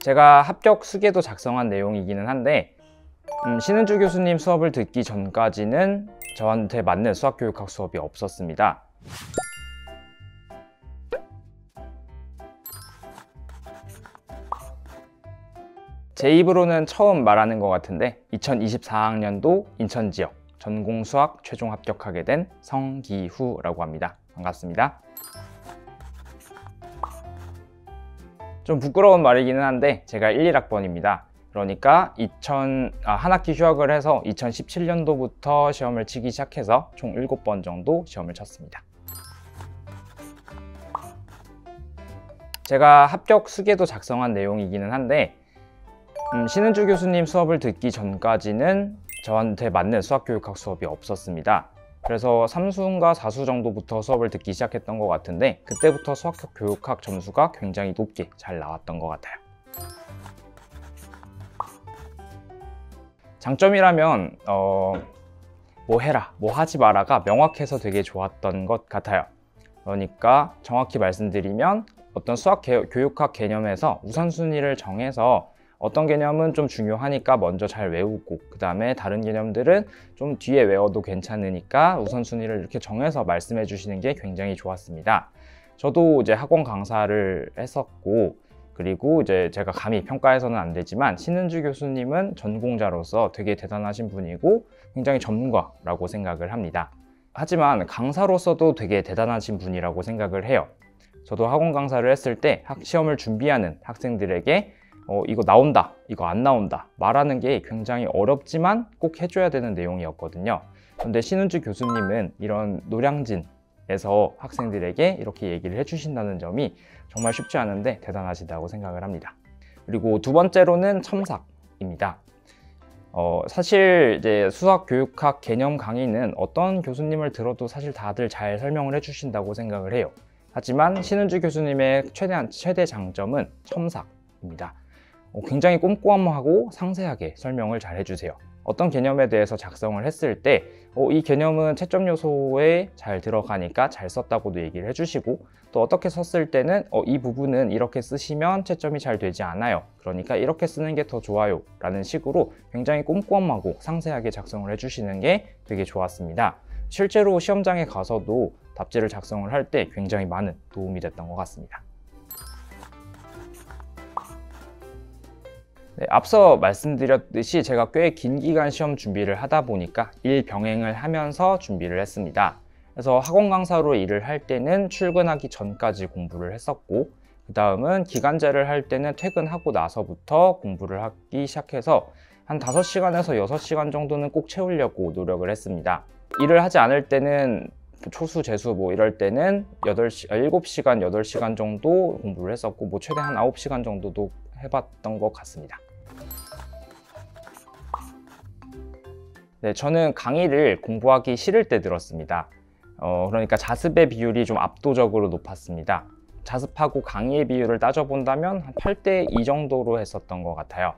제가 합격 수계도 작성한 내용이기는 한데 신은주 교수님 수업을 듣기 전까지는 저한테 맞는 수학교육학 수업이 없었습니다. 제 입으로는 처음 말하는 것 같은데 2024학년도 인천지역 전공수학 최종 합격하게 된 성기후라고 합니다. 반갑습니다. 좀 부끄러운 말이기는 한데 제가 11학번입니다. 그러니까 한 학기 휴학을 해서 2017년도부터 시험을 치기 시작해서 총 7번 정도 시험을 쳤습니다. 제가 합격 수계도 작성한 내용이기는 한데 신은주 교수님 수업을 듣기 전까지는 저한테 맞는 수학교육학 수업이 없었습니다. 그래서 3수인가 4수 정도부터 수업을 듣기 시작했던 것 같은데 그때부터 수학교육학 점수가 굉장히 높게 잘 나왔던 것 같아요. 장점이라면 뭐 해라, 뭐 하지 마라가 명확해서 되게 좋았던 것 같아요. 그러니까 정확히 말씀드리면 어떤 수학교육학 개념에서 우선순위를 정해서 어떤 개념은 좀 중요하니까 먼저 잘 외우고 그 다음에 다른 개념들은 좀 뒤에 외워도 괜찮으니까 우선순위를 이렇게 정해서 말씀해 주시는 게 굉장히 좋았습니다. 저도 이제 학원 강사를 했었고 그리고 이제 제가 감히 평가해서는 안 되지만 신은주 교수님은 전공자로서 되게 대단하신 분이고 굉장히 전문가라고 생각을 합니다. 하지만 강사로서도 되게 대단하신 분이라고 생각을 해요. 저도 학원 강사를 했을 때 시험을 준비하는 학생들에게 이거 나온다, 이거 안 나온다 말하는 게 굉장히 어렵지만 꼭 해줘야 되는 내용이었거든요. 그런데 신은주 교수님은 이런 노량진에서 학생들에게 이렇게 얘기를 해주신다는 점이 정말 쉽지 않은데 대단하시다고 생각을 합니다. 그리고 두 번째로는 첨삭입니다. 사실 이제 수학교육학 개념 강의는 어떤 교수님을 들어도 사실 다들 잘 설명을 해주신다고 생각을 해요. 하지만 신은주 교수님의 최대 장점은 첨삭입니다. 굉장히 꼼꼼하고 상세하게 설명을 잘 해주세요. 어떤 개념에 대해서 작성을 했을 때 이 개념은 채점 요소에 잘 들어가니까 잘 썼다고도 얘기를 해주시고 또 어떻게 썼을 때는 이 부분은 이렇게 쓰시면 채점이 잘 되지 않아요. 그러니까 이렇게 쓰는 게 더 좋아요 라는 식으로 굉장히 꼼꼼하고 상세하게 작성을 해주시는 게 되게 좋았습니다. 실제로 시험장에 가서도 답지를 작성을 할 때 굉장히 많은 도움이 됐던 것 같습니다. 네, 앞서 말씀드렸듯이 제가 꽤 긴 기간 시험 준비를 하다 보니까 일병행을 하면서 준비를 했습니다. 그래서 학원 강사로 일을 할 때는 출근하기 전까지 공부를 했었고 그 다음은 기간제를 할 때는 퇴근하고 나서부터 공부를 하기 시작해서 한 5시간에서 6시간 정도는 꼭 채우려고 노력을 했습니다. 일을 하지 않을 때는 초수, 재수 뭐 이럴 때는 7시간, 8시간 정도 공부를 했었고 뭐 최대 한 9시간 정도도 해봤던 것 같습니다. 네, 저는 강의를 공부하기 싫을 때 들었습니다. 그러니까 자습의 비율이 좀 압도적으로 높았습니다. 자습하고 강의의 비율을 따져본다면 한 8대 2 정도로 했었던 것 같아요.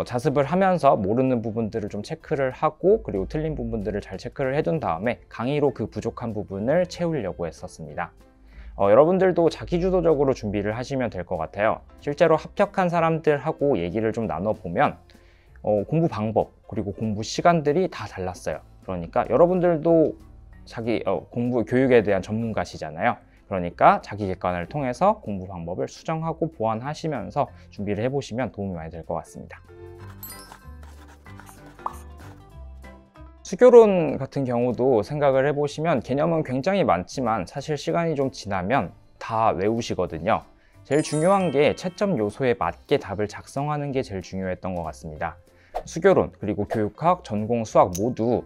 자습을 하면서 모르는 부분들을 좀 체크를 하고 그리고 틀린 부분들을 잘 체크를 해둔 다음에 강의로 그 부족한 부분을 채우려고 했었습니다. 여러분들도 자기주도적으로 준비를 하시면 될 것 같아요. 실제로 합격한 사람들하고 얘기를 좀 나눠보면 공부 방법 그리고 공부 시간들이 다 달랐어요. 그러니까 여러분들도 교육에 대한 전문가시잖아요. 그러니까 자기 객관을 통해서 공부 방법을 수정하고 보완하시면서 준비를 해보시면 도움이 많이 될 것 같습니다. 수교론 같은 경우도 생각을 해보시면 개념은 굉장히 많지만 사실 시간이 좀 지나면 다 외우시거든요. 제일 중요한 게 채점 요소에 맞게 답을 작성하는 게 제일 중요했던 것 같습니다. 수교론 그리고 교육학, 전공, 수학 모두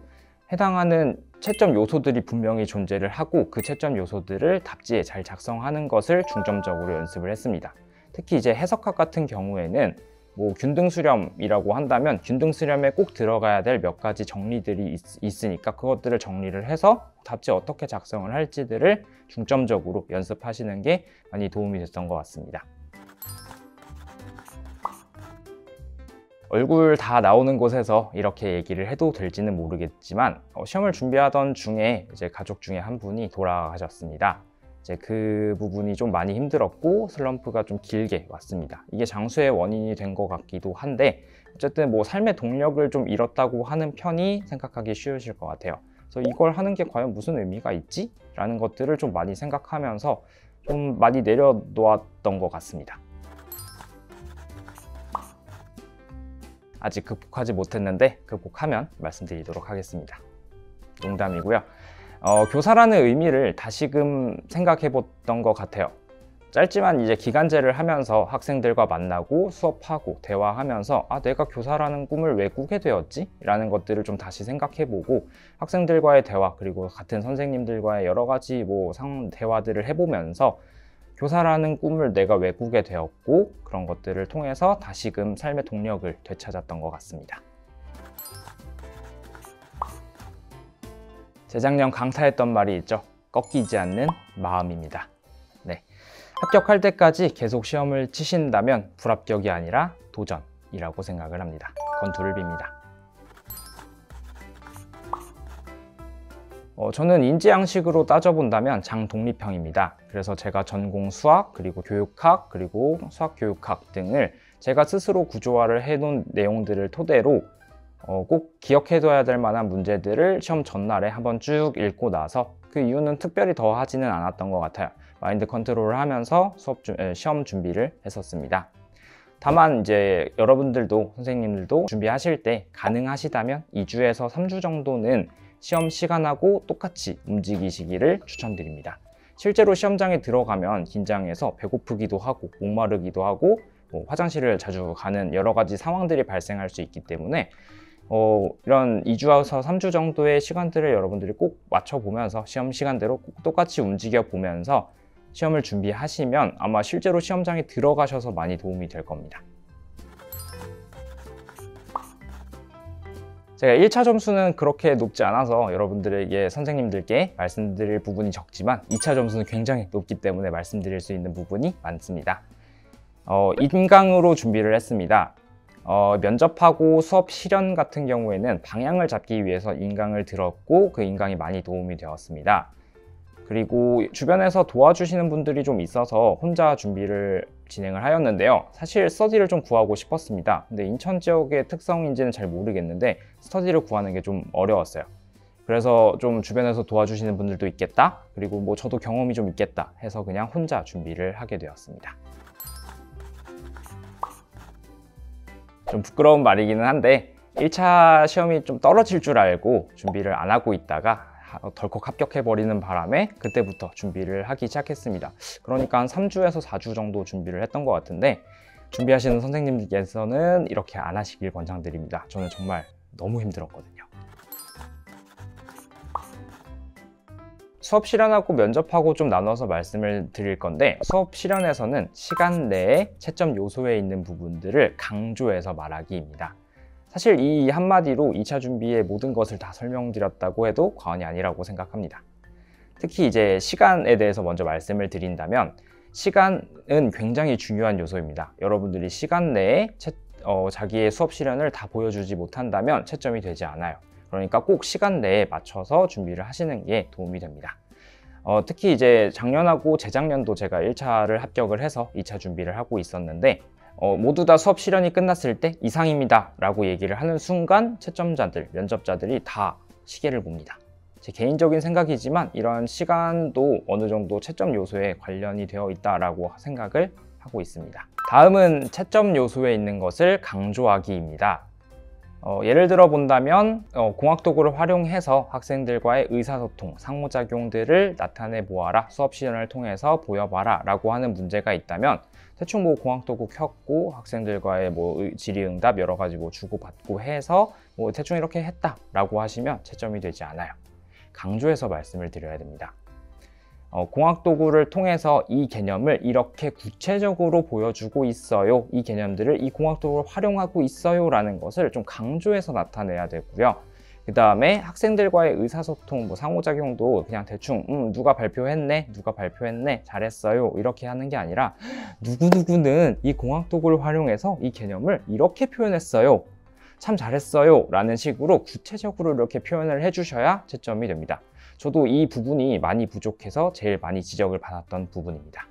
해당하는 채점 요소들이 분명히 존재를 하고 그 채점 요소들을 답지에 잘 작성하는 것을 중점적으로 연습을 했습니다. 특히 이제 해석학 같은 경우에는 뭐 균등수렴이라고 한다면 균등수렴에 꼭 들어가야 될 몇 가지 정리들이 있으니까 그것들을 정리를 해서 답지 어떻게 작성을 할지들을 중점적으로 연습하시는 게 많이 도움이 됐던 것 같습니다. 얼굴 다 나오는 곳에서 이렇게 얘기를 해도 될지는 모르겠지만 시험을 준비하던 중에 이제 가족 중에 한 분이 돌아가셨습니다. 이제 그 부분이 좀 많이 힘들었고 슬럼프가 좀 길게 왔습니다. 이게 장수의 원인이 된 것 같기도 한데 어쨌든 뭐 삶의 동력을 좀 잃었다고 하는 편이 생각하기 쉬우실 것 같아요. 그래서 이걸 하는 게 과연 무슨 의미가 있지? 라는 것들을 좀 많이 생각하면서 좀 많이 내려놓았던 것 같습니다. 아직 극복하지 못했는데 극복하면 말씀드리도록 하겠습니다. 농담이고요. 교사라는 의미를 다시금 생각해 봤던 것 같아요. 짧지만 이제 기간제를 하면서 학생들과 만나고 수업하고 대화하면서 내가 교사라는 꿈을 왜 꾸게 되었지? 라는 것들을 좀 다시 생각해보고 학생들과의 대화 그리고 같은 선생님들과의 여러 가지 대화들을 해보면서 교사라는 꿈을 내가 왜 꾸게 되었고 그런 것들을 통해서 다시금 삶의 동력을 되찾았던 것 같습니다. 재작년 강타했던 말이 있죠. 꺾이지 않는 마음입니다. 네. 합격할 때까지 계속 시험을 치신다면 불합격이 아니라 도전이라고 생각을 합니다. 건투를 빕니다. 저는 인지양식으로 따져본다면 장독립형입니다. 그래서 제가 전공 수학, 그리고 교육학, 그리고 수학교육학 등을 제가 스스로 구조화를 해놓은 내용들을 토대로 꼭 기억해둬야 될 만한 문제들을 시험 전날에 한번 쭉 읽고 나서 그 이유는 특별히 더 하지는 않았던 것 같아요. 마인드 컨트롤을 하면서 시험 준비를 했었습니다. 다만 이제 여러분들도 선생님들도 준비하실 때 가능하시다면 2주에서 3주 정도는 시험 시간하고 똑같이 움직이시기를 추천드립니다. 실제로 시험장에 들어가면 긴장해서 배고프기도 하고 목마르기도 하고 화장실을 자주 가는 여러 가지 상황들이 발생할 수 있기 때문에 이런 2주에서 3주 정도의 시간들을 여러분들이 꼭 맞춰보면서 시험 시간대로 꼭 똑같이 움직여 보면서 시험을 준비하시면 아마 실제로 시험장에 들어가셔서 많이 도움이 될 겁니다. 제가 1차 점수는 그렇게 높지 않아서 여러분들에게 선생님들께 말씀드릴 부분이 적지만 2차 점수는 굉장히 높기 때문에 말씀드릴 수 있는 부분이 많습니다. 인강으로 준비를 했습니다. 면접하고 수업 실현 같은 경우에는 방향을 잡기 위해서 인강을 들었고 그 인강이 많이 도움이 되었습니다. 그리고 주변에서 도와주시는 분들이 좀 있어서 혼자 준비를 진행을 하였는데요. 사실 스터디를 좀 구하고 싶었습니다. 근데 인천 지역의 특성인지는 잘 모르겠는데 스터디를 구하는 게 좀 어려웠어요. 그래서 좀 주변에서 도와주시는 분들도 있겠다, 그리고 저도 경험이 좀 있겠다 해서 그냥 혼자 준비를 하게 되었습니다. 좀 부끄러운 말이기는 한데 1차 시험이 좀 떨어질 줄 알고 준비를 안 하고 있다가 덜컥 합격해버리는 바람에 그때부터 준비를 하기 시작했습니다. 그러니까 한 3주에서 4주 정도 준비를 했던 것 같은데 준비하시는 선생님께서는 이렇게 안 하시길 권장드립니다. 저는 정말 너무 힘들었거든요. 수업 실현하고 면접하고 좀 나눠서 말씀을 드릴 건데 수업 실현에서는 시간 내에 채점 요소에 있는 부분들을 강조해서 말하기입니다. 사실 이 한마디로 2차 준비의 모든 것을 다 설명드렸다고 해도 과언이 아니라고 생각합니다. 특히 이제 시간에 대해서 먼저 말씀을 드린다면 시간은 굉장히 중요한 요소입니다. 여러분들이 시간 내에 자기의 수업 실현을 다 보여주지 못한다면 채점이 되지 않아요. 그러니까 꼭 시간 내에 맞춰서 준비를 하시는 게 도움이 됩니다. 특히 이제 작년하고 재작년도 제가 1차를 합격을 해서 2차 준비를 하고 있었는데 모두 다 수업 실현이 끝났을 때 이상입니다 라고 얘기를 하는 순간 채점자들, 면접자들이 다 시계를 봅니다. 제 개인적인 생각이지만 이런 시간도 어느 정도 채점 요소에 관련이 되어 있다라고 생각을 하고 있습니다. 다음은 채점 요소에 있는 것을 강조하기입니다. 예를 들어 본다면 공학도구를 활용해서 학생들과의 의사소통, 상호작용들을 나타내 보아라, 수업 실현을 통해서 보여봐라 라고 하는 문제가 있다면 대충 공학도구 켰고 학생들과의 질의응답 여러 가지 주고받고 해서 대충 이렇게 했다 라고 하시면 채점이 되지 않아요. 강조해서 말씀을 드려야 됩니다. 공학도구를 통해서 이 개념을 이렇게 구체적으로 보여주고 있어요, 이 개념들을 이 공학도구를 활용하고 있어요 라는 것을 좀 강조해서 나타내야 되고요. 그 다음에 학생들과의 의사소통, 상호작용도 그냥 대충 누가 발표했네, 누가 발표했네, 잘했어요 이렇게 하는 게 아니라 누구누구는 이 공학도구를 활용해서 이 개념을 이렇게 표현했어요, 참 잘했어요 라는 식으로 구체적으로 이렇게 표현을 해주셔야 채점이 됩니다. 저도 이 부분이 많이 부족해서 제일 많이 지적을 받았던 부분입니다.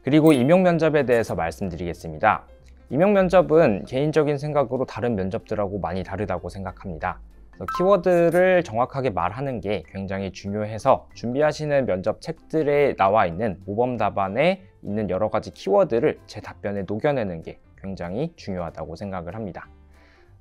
그리고 임용 면접에 대해서 말씀드리겠습니다. 임용 면접은 개인적인 생각으로 다른 면접들하고 많이 다르다고 생각합니다. 키워드를 정확하게 말하는 게 굉장히 중요해서 준비하시는 면접 책들에 나와 있는 모범 답안에 있는 여러 가지 키워드를 제 답변에 녹여내는 게 굉장히 중요하다고 생각을 합니다.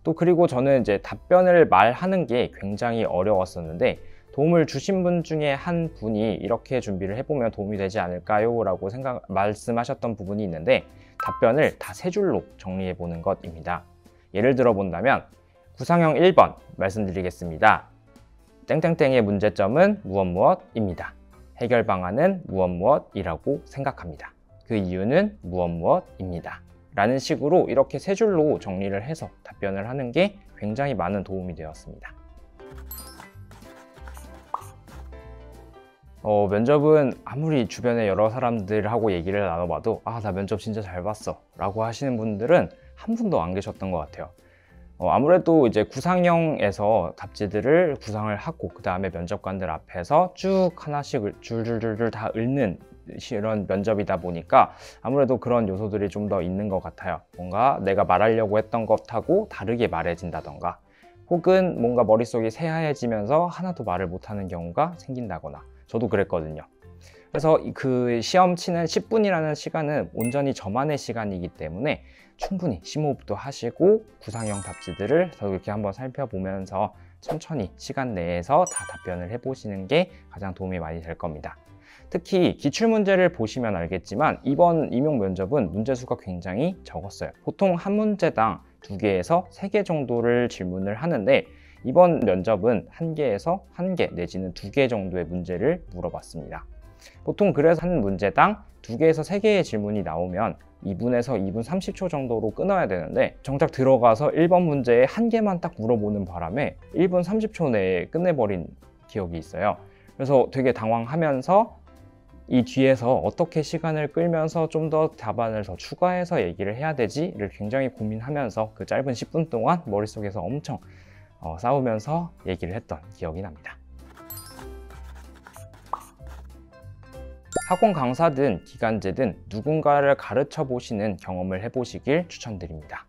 또 그리고 저는 이제 답변을 말하는 게 굉장히 어려웠었는데 도움을 주신 분 중에 한 분이 이렇게 준비를 해보면 도움이 되지 않을까요? 라고 말씀하셨던 부분이 있는데 답변을 다 세 줄로 정리해 보는 것입니다. 예를 들어 본다면 구상형 1번 말씀드리겠습니다. 땡땡땡의 문제점은 무엇무엇입니다. 해결 방안은 무엇무엇이라고 생각합니다. 그 이유는 무엇무엇입니다. 라는 식으로 이렇게 세 줄로 정리를 해서 답변을 하는 게 굉장히 많은 도움이 되었습니다. 면접은 아무리 주변에 여러 사람들하고 얘기를 나눠봐도 나 면접 진짜 잘 봤어 라고 하시는 분들은 한 분도 안 계셨던 것 같아요. 아무래도 이제 구상형에서 답지들을 구상을 하고 그 다음에 면접관들 앞에서 쭉 하나씩 줄줄줄줄 다 읽는 이런 면접이다 보니까 아무래도 그런 요소들이 좀 더 있는 것 같아요. 뭔가 내가 말하려고 했던 것하고 다르게 말해진다던가 혹은 뭔가 머릿속이 새하얘지면서 하나도 말을 못하는 경우가 생긴다거나 저도 그랬거든요. 그래서 그 시험 치는 10분이라는 시간은 온전히 저만의 시간이기 때문에 충분히 심호흡도 하시고 구상형 답지들을 더 이렇게 한번 살펴보면서 천천히 시간 내에서 다 답변을 해보시는 게 가장 도움이 많이 될 겁니다. 특히 기출문제를 보시면 알겠지만 이번 임용 면접은 문제수가 굉장히 적었어요. 보통 한 문제당 2개에서 3개 정도를 질문을 하는데 이번 면접은 1개에서 1개 내지는 2개 정도의 문제를 물어봤습니다. 보통 그래서 한 문제당 2개에서 3개의 질문이 나오면 2분에서 2분 30초 정도로 끊어야 되는데 정작 들어가서 1번 문제에 1개만 딱 물어보는 바람에 1분 30초 내에 끝내버린 기억이 있어요. 그래서 되게 당황하면서 이 뒤에서 어떻게 시간을 끌면서 좀 더 답안을 더 추가해서 얘기를 해야 되지를 굉장히 고민하면서 그 짧은 10분 동안 머릿속에서 엄청 싸우면서 얘기를 했던 기억이 납니다. 학원 강사든 기간제든 누군가를 가르쳐 보시는 경험을 해보시길 추천드립니다.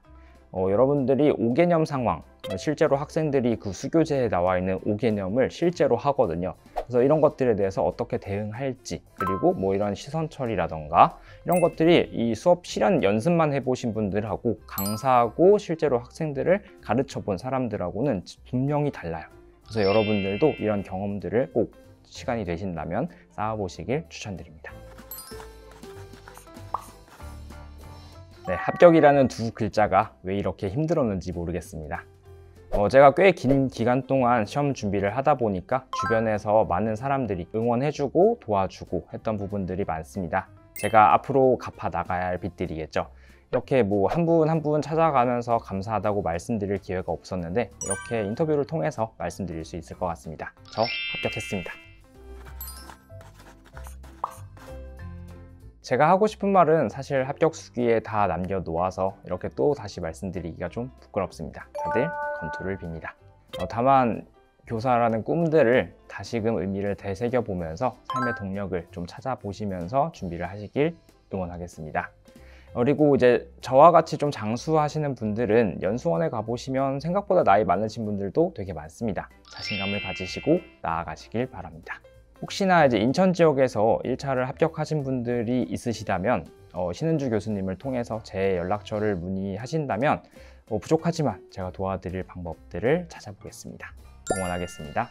여러분들이 5개념 상황, 실제로 학생들이 그 수교재에 나와 있는 5개념을 실제로 하거든요. 그래서 이런 것들에 대해서 어떻게 대응할지, 그리고 뭐 이런 시선 처리라던가 이런 것들이 이 수업 실현 연습만 해보신 분들하고 강사하고 실제로 학생들을 가르쳐 본 사람들하고는 분명히 달라요. 그래서 여러분들도 이런 경험들을 꼭 시간이 되신다면 쌓아보시길 추천드립니다. 네, 합격이라는 두 글자가 왜 이렇게 힘들었는지 모르겠습니다. 제가 꽤 긴 기간 동안 시험 준비를 하다 보니까 주변에서 많은 사람들이 응원해주고 도와주고 했던 부분들이 많습니다. 제가 앞으로 갚아 나가야 할 빚들이겠죠. 이렇게 뭐 한 분 한 분 찾아가면서 감사하다고 말씀드릴 기회가 없었는데 이렇게 인터뷰를 통해서 말씀드릴 수 있을 것 같습니다. 저 합격했습니다. 제가 하고 싶은 말은 사실 합격 수기에 다 남겨놓아서 이렇게 또 다시 말씀드리기가 좀 부끄럽습니다. 다들 검토를 빕니다. 다만 교사라는 꿈들을 다시금 의미를 되새겨보면서 삶의 동력을 좀 찾아보시면서 준비를 하시길 응원하겠습니다. 그리고 이제 저와 같이 좀 장수하시는 분들은 연수원에 가보시면 생각보다 나이 많으신 분들도 되게 많습니다. 자신감을 가지시고 나아가시길 바랍니다. 혹시나 이제 인천 지역에서 1차를 합격하신 분들이 있으시다면 신은주 교수님을 통해서 제 연락처를 문의하신다면 부족하지만 제가 도와드릴 방법들을 찾아보겠습니다. 응원하겠습니다.